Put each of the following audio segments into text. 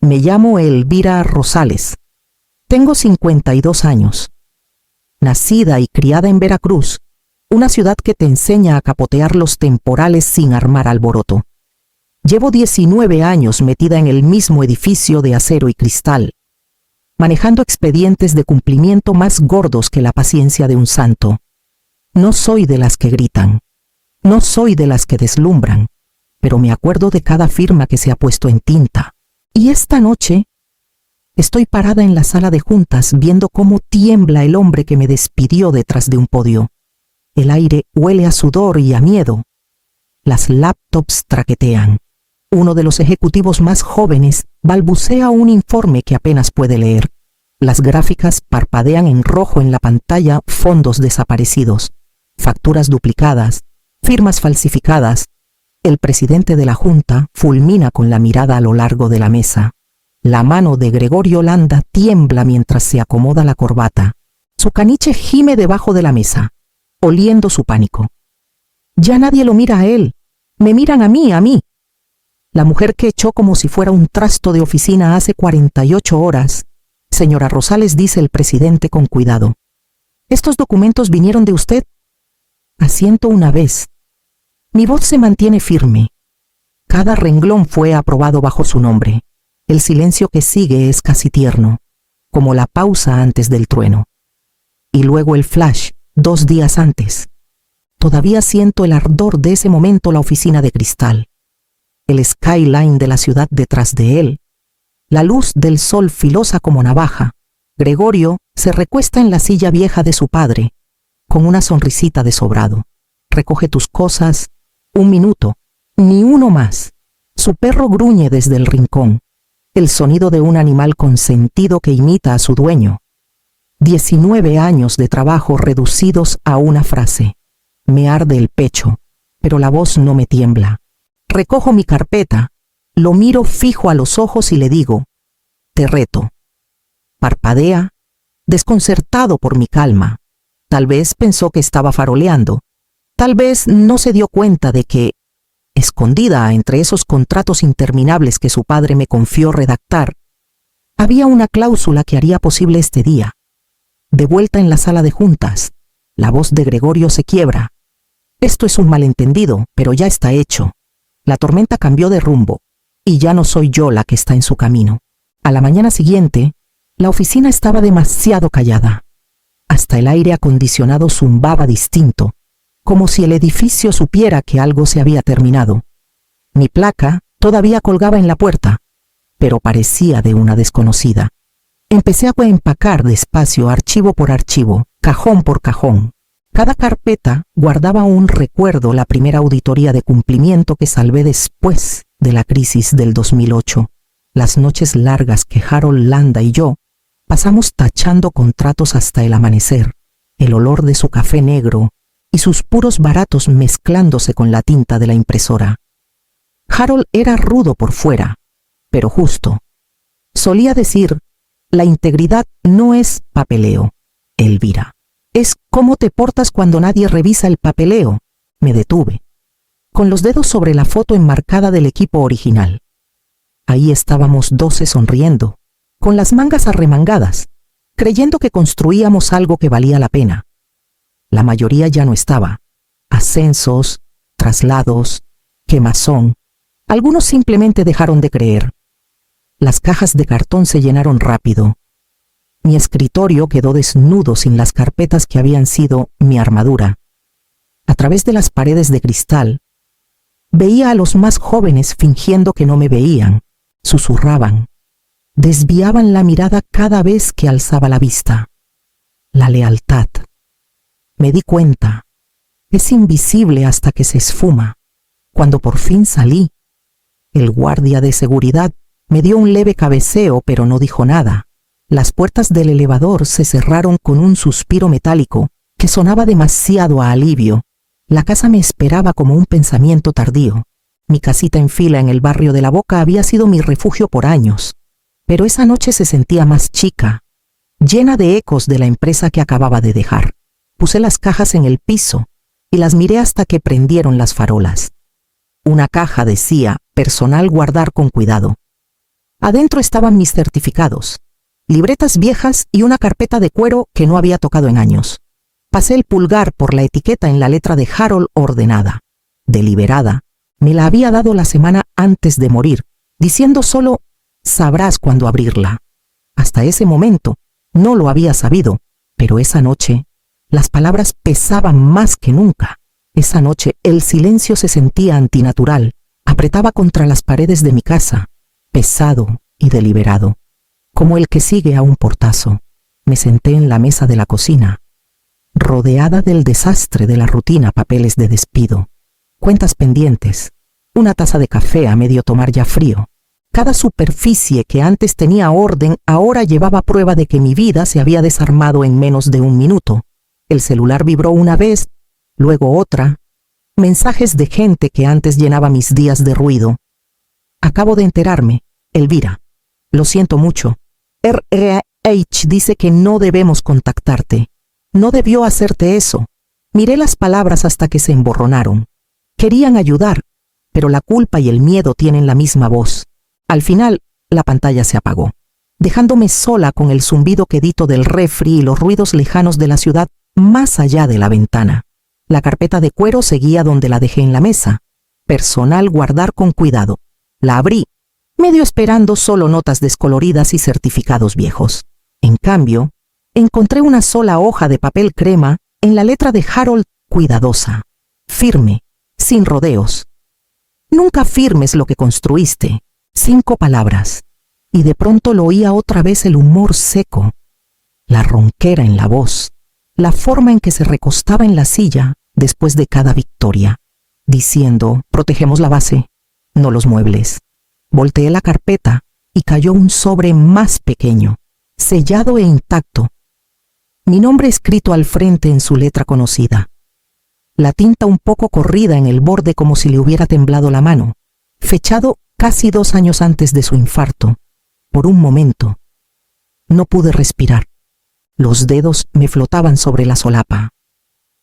Me llamo Elvira Rosales. Tengo 52 años. Nacida y criada en Veracruz, una ciudad que te enseña a capotear los temporales sin armar alboroto. Llevo 19 años metida en el mismo edificio de acero y cristal, manejando expedientes de cumplimiento más gordos que la paciencia de un santo. No soy de las que gritan, no soy de las que deslumbran, pero me acuerdo de cada firma que se ha puesto en tinta. Y esta noche estoy parada en la sala de juntas viendo cómo tiembla el hombre que me despidió detrás de un podio. El aire huele a sudor y a miedo. Las laptops traquetean. Uno de los ejecutivos más jóvenes balbucea un informe que apenas puede leer. Las gráficas parpadean en rojo en la pantalla, fondos desaparecidos, facturas duplicadas, firmas falsificadas. El presidente de la Junta fulmina con la mirada a lo largo de la mesa. La mano de Gregorio Landa tiembla mientras se acomoda la corbata. Su caniche gime debajo de la mesa, oliendo su pánico. Ya nadie lo mira a él. Me miran a mí. La mujer que echó como si fuera un trasto de oficina hace 48 horas. Señora Rosales, dice el presidente con cuidado. ¿Estos documentos vinieron de usted? Asiento una vez. Mi voz se mantiene firme. Cada renglón fue aprobado bajo su nombre. El silencio que sigue es casi tierno, como la pausa antes del trueno. Y luego el flash, 2 días antes. Todavía siento el ardor de ese momento, la oficina de cristal. El skyline de la ciudad detrás de él. La luz del sol filosa como navaja. Gregorio se recuesta en la silla vieja de su padre, con una sonrisita de sobrado. Recoge tus cosas. 1 minuto, ni uno más. Su perro gruñe desde el rincón. El sonido de un animal consentido que imita a su dueño. 19 años de trabajo reducidos a una frase. Me arde el pecho, pero la voz no me tiembla. Recojo mi carpeta, lo miro fijo a los ojos y le digo, te reto. Parpadea, desconcertado por mi calma. Tal vez pensó que estaba faroleando. Tal vez no se dio cuenta de que, escondida entre esos contratos interminables que su padre me confió redactar, había una cláusula que haría posible este día. De vuelta en la sala de juntas, la voz de Gregorio se quiebra. Esto es un malentendido, pero ya está hecho. La tormenta cambió de rumbo, y ya no soy yo la que está en su camino. A la mañana siguiente, la oficina estaba demasiado callada. Hasta el aire acondicionado zumbaba distinto, como si el edificio supiera que algo se había terminado. Mi placa todavía colgaba en la puerta, pero parecía de una desconocida. Empecé a empacar despacio archivo por archivo, cajón por cajón. Cada carpeta guardaba un recuerdo, la primera auditoría de cumplimiento que salvé después de la crisis del 2008. Las noches largas que Harold Landa y yo pasamos tachando contratos hasta el amanecer, el olor de su café negro y sus puros baratos mezclándose con la tinta de la impresora. Harold era rudo por fuera, pero justo. Solía decir, la integridad no es papeleo, Elvira. Es cómo te portas cuando nadie revisa el papeleo. Me detuve, con los dedos sobre la foto enmarcada del equipo original. Ahí estábamos 12 sonriendo, con las mangas arremangadas, creyendo que construíamos algo que valía la pena. La mayoría ya no estaba. Ascensos, traslados, quemazón. Algunos simplemente dejaron de creer. Las cajas de cartón se llenaron rápido. Mi escritorio quedó desnudo sin las carpetas que habían sido mi armadura. A través de las paredes de cristal, veía a los más jóvenes fingiendo que no me veían. Susurraban. Desviaban la mirada cada vez que alzaba la vista. La lealtad. Me di cuenta. Es invisible hasta que se esfuma. Cuando por fin salí, el guardia de seguridad me dio un leve cabeceo, pero no dijo nada. Las puertas del elevador se cerraron con un suspiro metálico que sonaba demasiado a alivio. La casa me esperaba como un pensamiento tardío. Mi casita en fila en el barrio de La Boca había sido mi refugio por años, pero esa noche se sentía más chica, llena de ecos de la empresa que acababa de dejar. Puse las cajas en el piso y las miré hasta que prendieron las farolas. Una caja decía, personal guardar con cuidado. Adentro estaban mis certificados, libretas viejas y una carpeta de cuero que no había tocado en años. Pasé el pulgar por la etiqueta en la letra de Harold ordenada, deliberada. Me la había dado la semana antes de morir, diciendo solo, sabrás cuándo abrirla. Hasta ese momento no lo había sabido, pero esa noche las palabras pesaban más que nunca. Esa noche el silencio se sentía antinatural, apretaba contra las paredes de mi casa, pesado y deliberado, como el que sigue a un portazo. Me senté en la mesa de la cocina, rodeada del desastre de la rutina, papeles de despido, cuentas pendientes, una taza de café a medio tomar ya frío. Cada superficie que antes tenía orden ahora llevaba prueba de que mi vida se había desarmado en menos de un minuto. El celular vibró una vez, luego otra. Mensajes de gente que antes llenaba mis días de ruido. Acabo de enterarme, Elvira. Lo siento mucho. RH dice que no debemos contactarte. No debió hacerte eso. Miré las palabras hasta que se emborronaron. Querían ayudar, pero la culpa y el miedo tienen la misma voz. Al final, la pantalla se apagó, dejándome sola con el zumbido quedito del refri y los ruidos lejanos de la ciudad más allá de la ventana. La carpeta de cuero seguía donde la dejé en la mesa. Personal, guardar con cuidado. La abrí, medio esperando solo notas descoloridas y certificados viejos. En cambio, encontré una sola hoja de papel crema en la letra de Harold cuidadosa, firme, sin rodeos. Nunca firmes lo que construiste. 5 palabras. Y de pronto lo oía otra vez, el humor seco, la ronquera en la voz, la forma en que se recostaba en la silla después de cada victoria, diciendo, protegemos la base, no los muebles. Volteé la carpeta y cayó un sobre más pequeño, sellado e intacto. Mi nombre escrito al frente en su letra conocida. La tinta un poco corrida en el borde como si le hubiera temblado la mano. Fechado casi 2 años antes de su infarto. Por un momento, no pude respirar. Los dedos me flotaban sobre la solapa.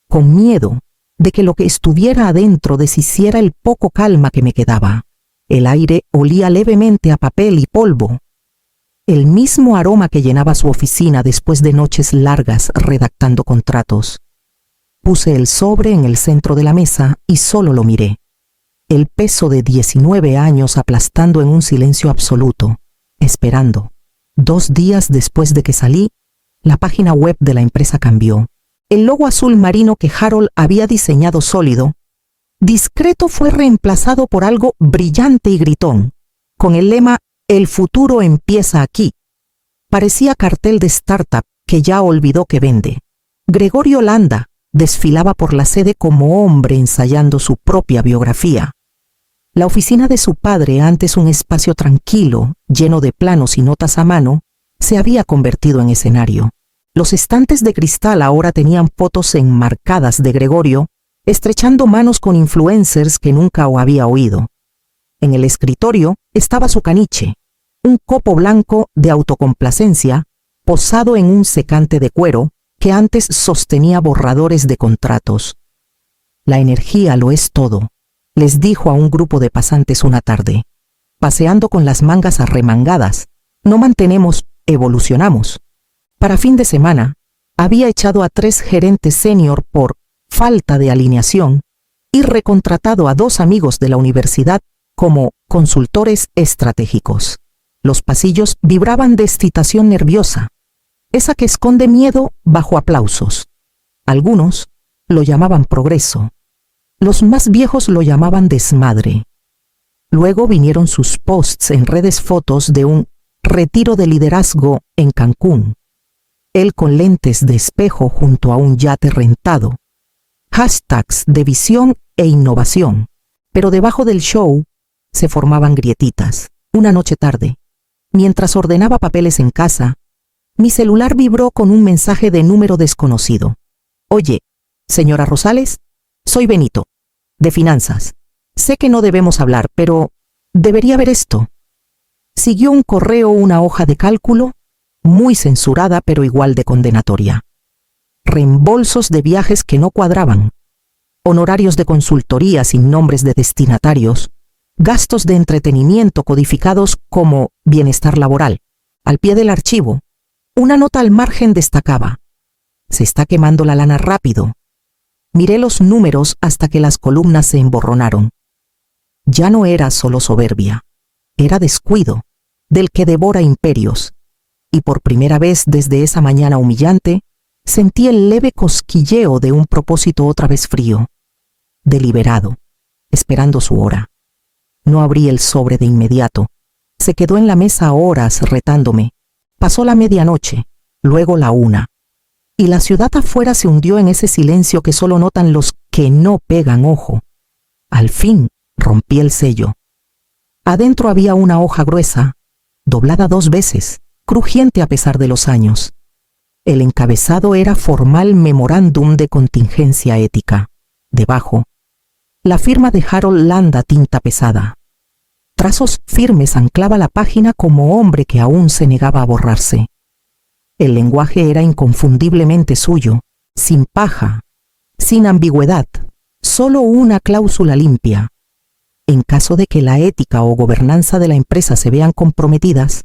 Con miedo de que lo que estuviera adentro deshiciera el poco calma que me quedaba. El aire olía levemente a papel y polvo. El mismo aroma que llenaba su oficina después de noches largas redactando contratos. Puse el sobre en el centro de la mesa y solo lo miré. El peso de 19 años aplastando en un silencio absoluto, esperando. 2 días después de que salí, la página web de la empresa cambió. El logo azul marino que Harold había diseñado sólido, discreto, fue reemplazado por algo brillante y gritón, con el lema «El futuro empieza aquí». Parecía cartel de startup que ya olvidó que vende. Gregorio Landa desfilaba por la sede como hombre ensayando su propia biografía. La oficina de su padre, antes un espacio tranquilo, lleno de planos y notas a mano, se había convertido en escenario. Los estantes de cristal ahora tenían fotos enmarcadas de Gregorio, estrechando manos con influencers que nunca había oído. En el escritorio estaba su caniche, un copo blanco de autocomplacencia, posado en un secante de cuero que antes sostenía borradores de contratos. La energía lo es todo, les dijo a un grupo de pasantes una tarde. Paseando con las mangas arremangadas, no mantenemos, evolucionamos. Para fin de semana, había echado a 3 gerentes senior por falta de alineación y recontratado a 2 amigos de la universidad como consultores estratégicos. Los pasillos vibraban de excitación nerviosa, esa que esconde miedo bajo aplausos. Algunos lo llamaban progreso. Los más viejos lo llamaban desmadre. Luego vinieron sus posts en redes, fotos de un retiro de liderazgo en Cancún. Él con lentes de espejo junto a un yate rentado. Hashtags de visión e innovación. Pero debajo del show se formaban grietitas. Una noche tarde, mientras ordenaba papeles en casa, mi celular vibró con un mensaje de número desconocido. Oye, señora Rosales, soy Benito, de finanzas. Sé que no debemos hablar, pero debería ver esto. Siguió un correo, una hoja de cálculo, muy censurada pero igual de condenatoria. Reembolsos de viajes que no cuadraban, honorarios de consultoría sin nombres de destinatarios, gastos de entretenimiento codificados como bienestar laboral. Al pie del archivo, una nota al margen destacaba: se está quemando la lana rápido. Miré los números hasta que las columnas se emborronaron. Ya no era solo soberbia, era descuido, del que devora imperios. Y por primera vez desde esa mañana humillante, sentí el leve cosquilleo de un propósito otra vez frío, deliberado, esperando su hora. No abrí el sobre de inmediato. Se quedó en la mesa horas retándome. Pasó la medianoche, luego la 1. Y la ciudad afuera se hundió en ese silencio que solo notan los que no pegan ojo. Al fin rompí el sello. Adentro había una hoja gruesa, doblada 2 veces, crujiente a pesar de los años. El encabezado era formal memorándum de contingencia ética. Debajo, la firma de Harold Land a tinta pesada. Trazos firmes anclaba la página como hombre que aún se negaba a borrarse. El lenguaje era inconfundiblemente suyo, sin paja, sin ambigüedad, solo una cláusula limpia. En caso de que la ética o gobernanza de la empresa se vean comprometidas,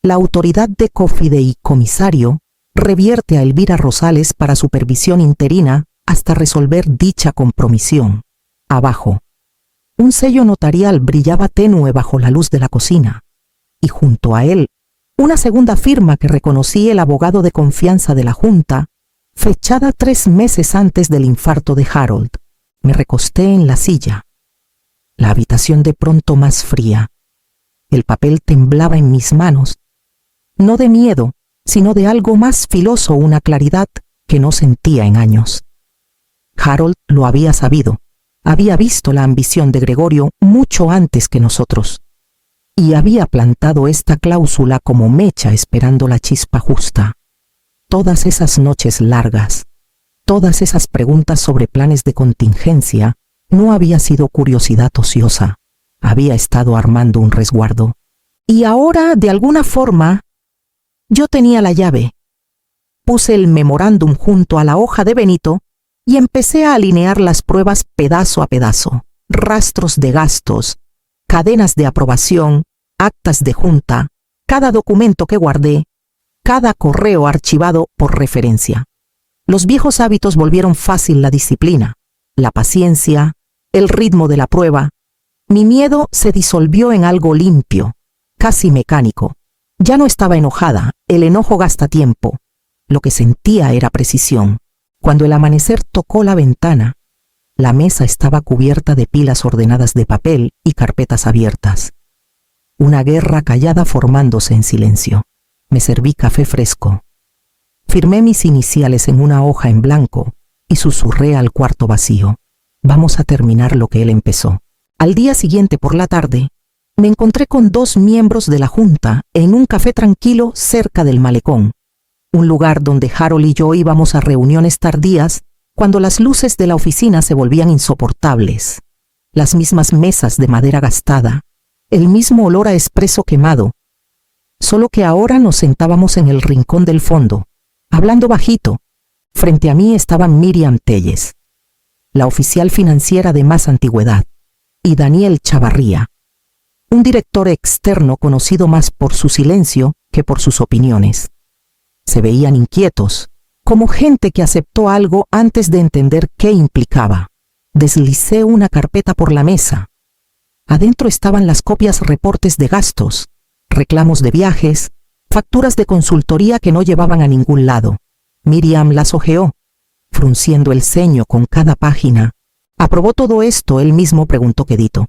la autoridad de cofideicomisario revierte a Elvira Rosales para supervisión interina hasta resolver dicha compromisión. Abajo, un sello notarial brillaba tenue bajo la luz de la cocina, y junto a él, una segunda firma que reconocí el abogado de confianza de la Junta, fechada 3 meses antes del infarto de Harold. Me recosté en la silla. La habitación de pronto más fría. El papel temblaba en mis manos, no de miedo, sino de algo más filoso, una claridad que no sentía en años. Harold lo había sabido. Había visto la ambición de Gregorio mucho antes que nosotros, y había plantado esta cláusula como mecha esperando la chispa justa. Todas esas noches largas, todas esas preguntas sobre planes de contingencia, no había sido curiosidad ociosa, había estado armando un resguardo. Y ahora, de alguna forma, yo tenía la llave. Puse el memorándum junto a la hoja de Benito y empecé a alinear las pruebas pedazo a pedazo, rastros de gastos, cadenas de aprobación, actas de junta, cada documento que guardé, cada correo archivado por referencia. Los viejos hábitos volvieron fácil la disciplina, la paciencia, el ritmo de la prueba. Mi miedo se disolvió en algo limpio, casi mecánico. Ya no estaba enojada, el enojo gasta tiempo. Lo que sentía era precisión. Cuando el amanecer tocó la ventana, la mesa estaba cubierta de pilas ordenadas de papel y carpetas abiertas. Una guerra callada formándose en silencio. Me serví café fresco. Firmé mis iniciales en una hoja en blanco y susurré al cuarto vacío: vamos a terminar lo que él empezó. Al día siguiente por la tarde, me encontré con 2 miembros de la Junta en un café tranquilo cerca del malecón, un lugar donde Harold y yo íbamos a reuniones tardías cuando las luces de la oficina se volvían insoportables. Las mismas mesas de madera gastada, el mismo olor a espresso quemado, solo que ahora nos sentábamos en el rincón del fondo, hablando bajito. Frente a mí estaba Miriam Telles, la oficial financiera de más antigüedad, y Daniel Chavarría, un director externo conocido más por su silencio que por sus opiniones. Se veían inquietos, como gente que aceptó algo antes de entender qué implicaba. Deslicé una carpeta por la mesa. Adentro estaban las copias reportes de gastos, reclamos de viajes, facturas de consultoría que no llevaban a ningún lado. Miriam las hojeó, frunciendo el ceño con cada página. ¿Aprobó todo esto? Él mismo preguntó quedito.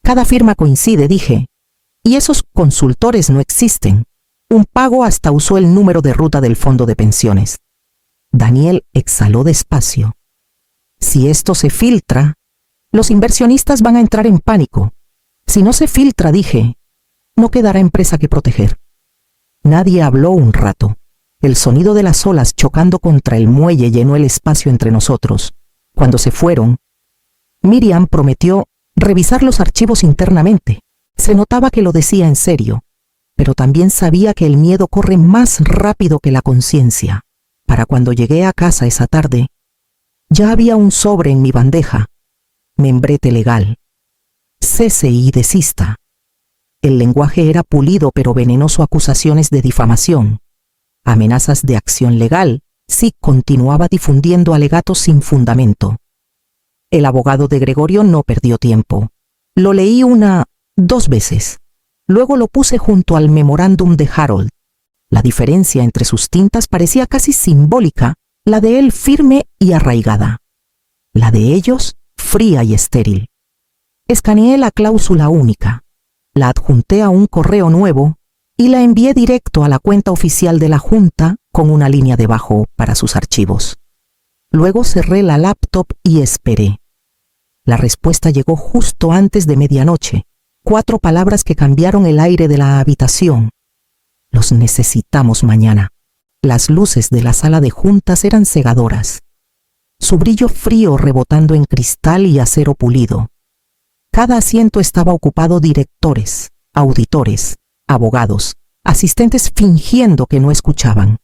Cada firma coincide, dije. Y esos consultores no existen. Un pago hasta usó el número de ruta del fondo de pensiones. Daniel exhaló despacio. Si esto se filtra, los inversionistas van a entrar en pánico. Si no se filtra, dije, no quedará empresa que proteger. Nadie habló un rato. El sonido de las olas chocando contra el muelle llenó el espacio entre nosotros. Cuando se fueron, Miriam prometió revisar los archivos internamente. Se notaba que lo decía en serio, pero también sabía que el miedo corre más rápido que la conciencia. Para cuando llegué a casa esa tarde, ya había un sobre en mi bandeja, membrete legal. cese y desista. El lenguaje era pulido pero venenoso, acusaciones de difamación, amenazas de acción legal, si continuaba difundiendo alegatos sin fundamento. El abogado de Gregorio no perdió tiempo. Lo leí 2 veces. Luego lo puse junto al memorándum de Harold. La diferencia entre sus tintas parecía casi simbólica, la de él firme y arraigada, la de ellos fría y estéril. Escaneé la cláusula única, la adjunté a un correo nuevo y la envié directo a la cuenta oficial de la Junta con una línea debajo para sus archivos. Luego cerré la laptop y esperé. La respuesta llegó justo antes de medianoche. 4 palabras que cambiaron el aire de la habitación. Los necesitamos mañana. Las luces de la sala de juntas eran cegadoras, su brillo frío rebotando en cristal y acero pulido. Cada asiento estaba ocupado directores, auditores, abogados, asistentes fingiendo que no escuchaban.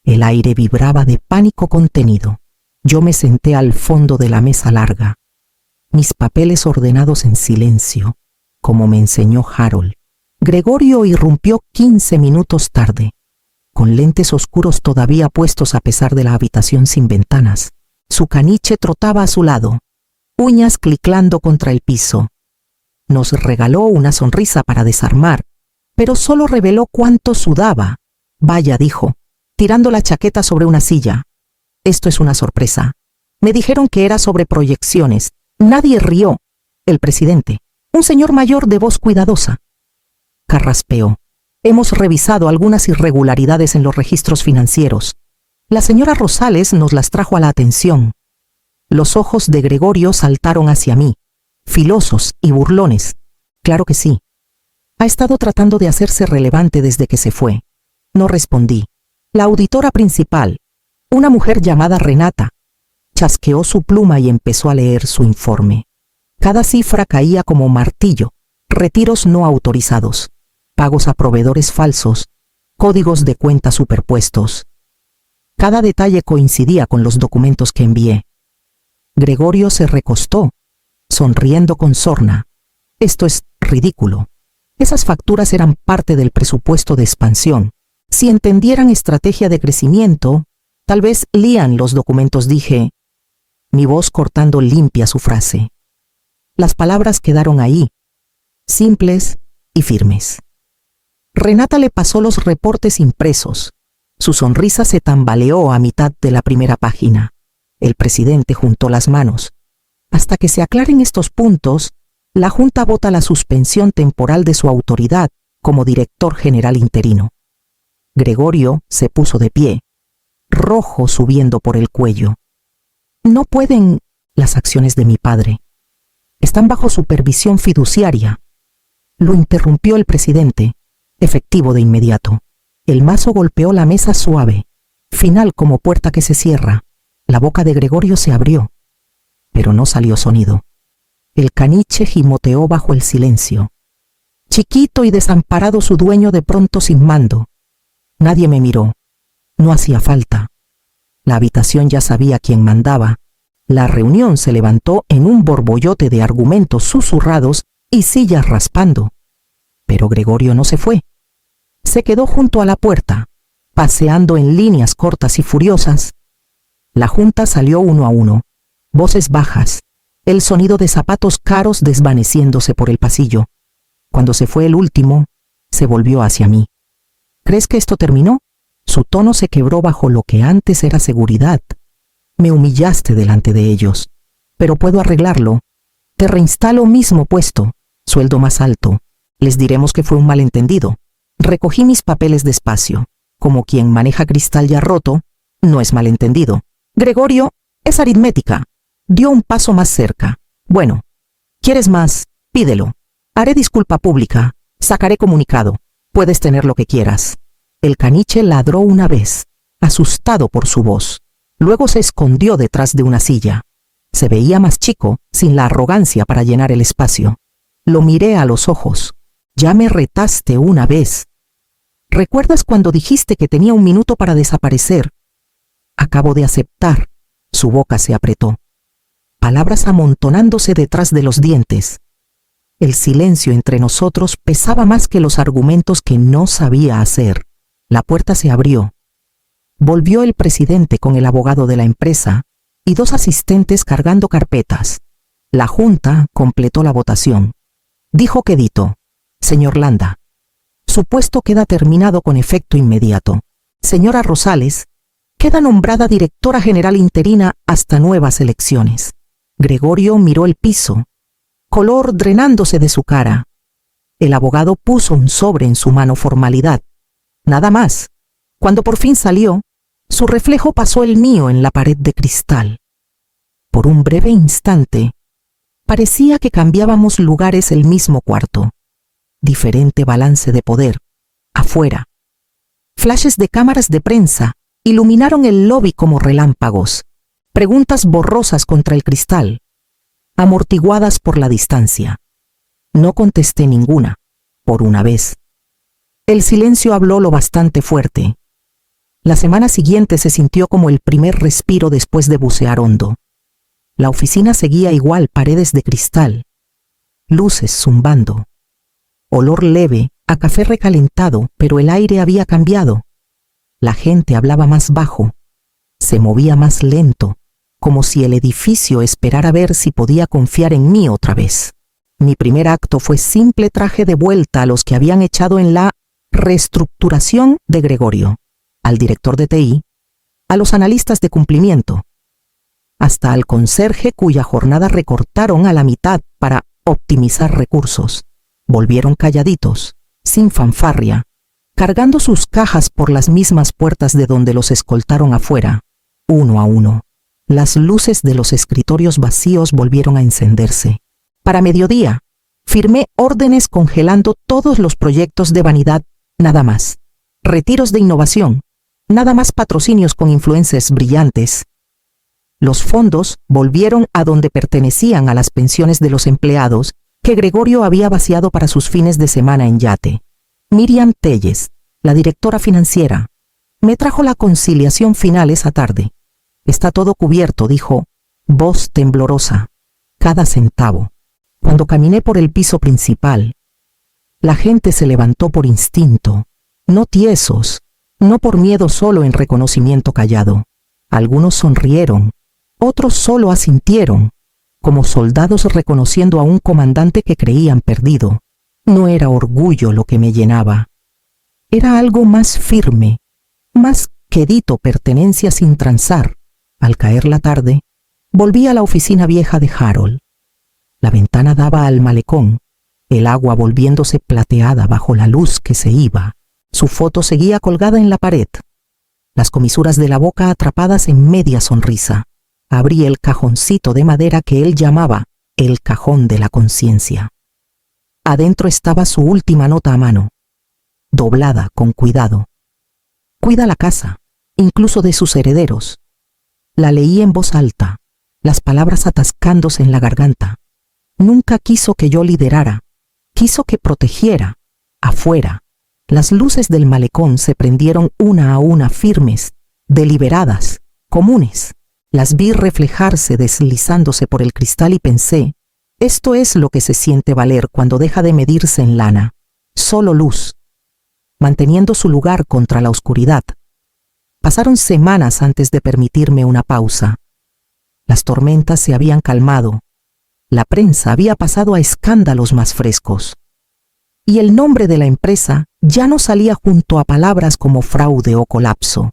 El aire vibraba de pánico contenido. Yo me senté al fondo de la mesa larga, mis papeles ordenados en silencio, como me enseñó Harold. Gregorio irrumpió 15 minutos tarde, con lentes oscuros todavía puestos a pesar de la habitación sin ventanas. Su caniche trotaba a su lado, uñas cliclando contra el piso. Nos regaló una sonrisa para desarmar, pero solo reveló cuánto sudaba. Vaya, dijo, tirando la chaqueta sobre una silla. Esto es una sorpresa. Me dijeron que era sobre proyecciones. Nadie rió. El presidente, un señor mayor de voz cuidadosa, carraspeó. Hemos revisado algunas irregularidades en los registros financieros. La señora Rosales nos las trajo a la atención. Los ojos de Gregorio saltaron hacia mí, filosos y burlones. Claro que sí. Ha estado tratando de hacerse relevante desde que se fue. No respondí. La auditora principal, una mujer llamada Renata, chasqueó su pluma y empezó a leer su informe. Cada cifra caía como martillo. Retiros no autorizados, pagos a proveedores falsos, códigos de cuenta superpuestos. Cada detalle coincidía con los documentos que envié. Gregorio se recostó, sonriendo con sorna. Esto es ridículo. Esas facturas eran parte del presupuesto de expansión. Si entendieran estrategia de crecimiento, tal vez lían los documentos, dije, mi voz cortando limpia su frase. Las palabras quedaron ahí, simples y firmes. Renata le pasó los reportes impresos. Su sonrisa se tambaleó a mitad de la primera página. El presidente juntó las manos. Hasta que se aclaren estos puntos, la Junta vota la suspensión temporal de su autoridad como director general interino. Gregorio se puso de pie, rojo subiendo por el cuello. No pueden las acciones de mi padre. Están bajo supervisión fiduciaria. Lo interrumpió el presidente, efectivo de inmediato. El mazo golpeó la mesa suave, final como puerta que se cierra. La boca de Gregorio se abrió, pero no salió sonido. El caniche gimoteó bajo el silencio. Chiquito y desamparado su dueño de pronto sin mando. Nadie me miró. No hacía falta. La habitación ya sabía quién mandaba. La reunión se levantó en un borbollote de argumentos susurrados y sillas raspando. Pero Gregorio no se fue. Se quedó junto a la puerta, paseando en líneas cortas y furiosas. La Junta salió uno a uno, voces bajas, el sonido de zapatos caros desvaneciéndose por el pasillo. Cuando se fue el último, se volvió hacia mí. ¿Crees que esto terminó? Su tono se quebró bajo lo que antes era seguridad. Me humillaste delante de ellos, pero puedo arreglarlo. Te reinstalo mismo puesto, sueldo más alto. Les diremos que fue un malentendido. Recogí mis papeles despacio. Como quien maneja cristal ya roto, no es malentendido. Gregorio, es aritmética. Dio un paso más cerca. Bueno, ¿quieres más? Pídelo. Haré disculpa pública. Sacaré comunicado. Puedes tener lo que quieras. El caniche ladró una vez, asustado por su voz. Luego se escondió detrás de una silla. Se veía más chico, sin la arrogancia para llenar el espacio. Lo miré a los ojos. Ya me retaste una vez. ¿Recuerdas cuando dijiste que tenía un minuto para desaparecer? Acabo de aceptar. Su boca se apretó. Palabras amontonándose detrás de los dientes. El silencio entre nosotros pesaba más que los argumentos que no sabía hacer. La puerta se abrió. Volvió el presidente con el abogado de la empresa y 2 asistentes cargando carpetas. La junta completó la votación. Dijo quedito: señor Landa, su puesto queda terminado con efecto inmediato. Señora Rosales, queda nombrada directora general interina hasta nuevas elecciones. Gregorio miró el piso, color drenándose de su cara. El abogado puso un sobre en su mano formalidad. Nada más. Cuando por fin salió, su reflejo pasó el mío en la pared de cristal. Por un breve instante, parecía que cambiábamos lugares el mismo cuarto. Diferente balance de poder. Afuera. Flashes de cámaras de prensa iluminaron el lobby como relámpagos. Preguntas borrosas contra el cristal, amortiguadas por la distancia. No contesté ninguna, por una vez. El silencio habló lo bastante fuerte. La semana siguiente se sintió como el primer respiro después de bucear hondo. La oficina seguía igual, paredes de cristal, luces zumbando, olor leve a café recalentado, pero el aire había cambiado. La gente hablaba más bajo, se movía más lento, como si el edificio esperara ver si podía confiar en mí otra vez. Mi primer acto fue simple traje de vuelta a los que habían echado en la reestructuración de Gregorio, al director de TI, a los analistas de cumplimiento, hasta al conserje cuya jornada recortaron a la mitad para optimizar recursos. Volvieron calladitos, sin fanfarria, cargando sus cajas por las mismas puertas de donde los escoltaron afuera, uno a uno. Las luces de los escritorios vacíos volvieron a encenderse. Para mediodía, firmé órdenes congelando todos los proyectos de vanidad, nada más. Retiros de innovación, nada más patrocinios con influencers brillantes. Los fondos volvieron a donde pertenecían, a las pensiones de los empleados que Gregorio había vaciado para sus fines de semana en yate. Miriam Telles, la directora financiera, me trajo la conciliación final esa tarde. Está todo cubierto, dijo, voz temblorosa. Cada centavo. Cuando caminé por el piso principal, la gente se levantó por instinto, no tiesos, no por miedo, solo en reconocimiento callado. Algunos sonrieron, otros solo asintieron, como soldados reconociendo a un comandante que creían perdido. No era orgullo lo que me llenaba. Era algo más firme, más quedito, pertenencia sin transar. Al caer la tarde, volví a la oficina vieja de Harold. La ventana daba al malecón, el agua volviéndose plateada bajo la luz que se iba. Su foto seguía colgada en la pared, las comisuras de la boca atrapadas en media sonrisa. Abrí el cajoncito de madera que él llamaba el cajón de la conciencia. Adentro estaba su última nota a mano, doblada con cuidado. Cuida la casa, incluso de sus herederos. La leí en voz alta, las palabras atascándose en la garganta. Nunca quiso que yo liderara, quiso que protegiera. Afuera, las luces del malecón se prendieron una a una, firmes, deliberadas, comunes. Las vi reflejarse deslizándose por el cristal y pensé, esto es lo que se siente valer cuando deja de medirse en lana. Solo luz, manteniendo su lugar contra la oscuridad. Pasaron semanas antes de permitirme una pausa. Las tormentas se habían calmado. La prensa había pasado a escándalos más frescos. Y el nombre de la empresa ya no salía junto a palabras como fraude o colapso.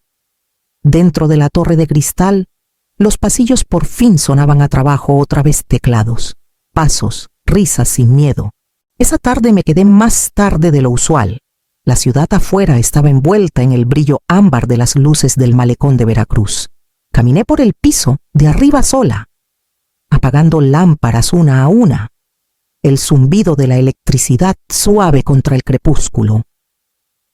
Dentro de la torre de cristal, los pasillos por fin sonaban a trabajo, otra vez teclados, pasos, risas sin miedo. Esa tarde me quedé más tarde de lo usual. La ciudad afuera estaba envuelta en el brillo ámbar de las luces del malecón de Veracruz. Caminé por el piso, de arriba sola, apagando lámparas una a una. El zumbido de la electricidad suave contra el crepúsculo.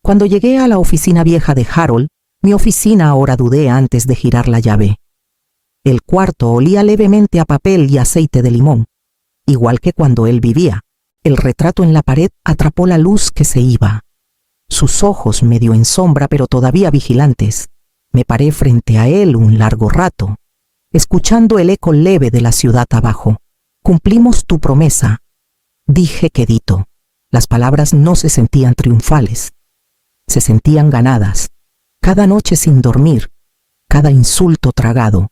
Cuando llegué a la oficina vieja de Harold, mi oficina, ahora dudé antes de girar la llave. El cuarto olía levemente a papel y aceite de limón, igual que cuando él vivía. El retrato en la pared atrapó la luz que se iba. Sus ojos medio en sombra pero todavía vigilantes. Me paré frente a él un largo rato, escuchando el eco leve de la ciudad abajo. Cumplimos tu promesa. Dije quedito. Las palabras no se sentían triunfales. Se sentían ganadas. Cada noche sin dormir, cada insulto tragado,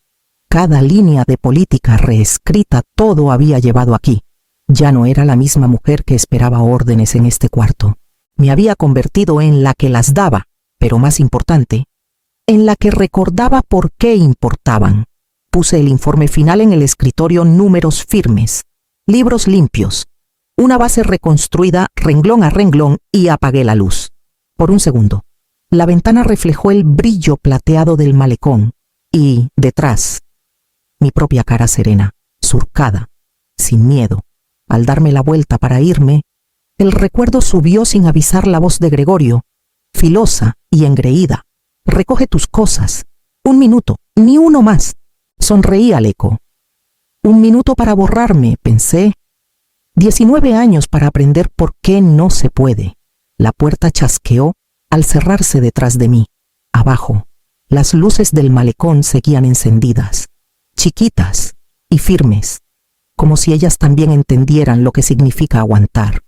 cada línea de política reescrita, todo había llevado aquí. Ya no era la misma mujer que esperaba órdenes en este cuarto. Me había convertido en la que las daba, pero más importante, en la que recordaba por qué importaban. Puse el informe final en el escritorio, números firmes, libros limpios, una base reconstruida renglón a renglón, y apagué la luz. Por un segundo, la ventana reflejó el brillo plateado del malecón y, detrás, mi propia cara serena, surcada, sin miedo. Al darme la vuelta para irme, el recuerdo subió sin avisar la voz de Gregorio, filosa y engreída. Recoge tus cosas. 1 minuto, ni uno más. Sonreí al eco. 1 minuto para borrarme, pensé. 19 años para aprender por qué no se puede. La puerta chasqueó al cerrarse detrás de mí. Abajo, las luces del malecón seguían encendidas, chiquitas y firmes, como si ellas también entendieran lo que significa aguantar.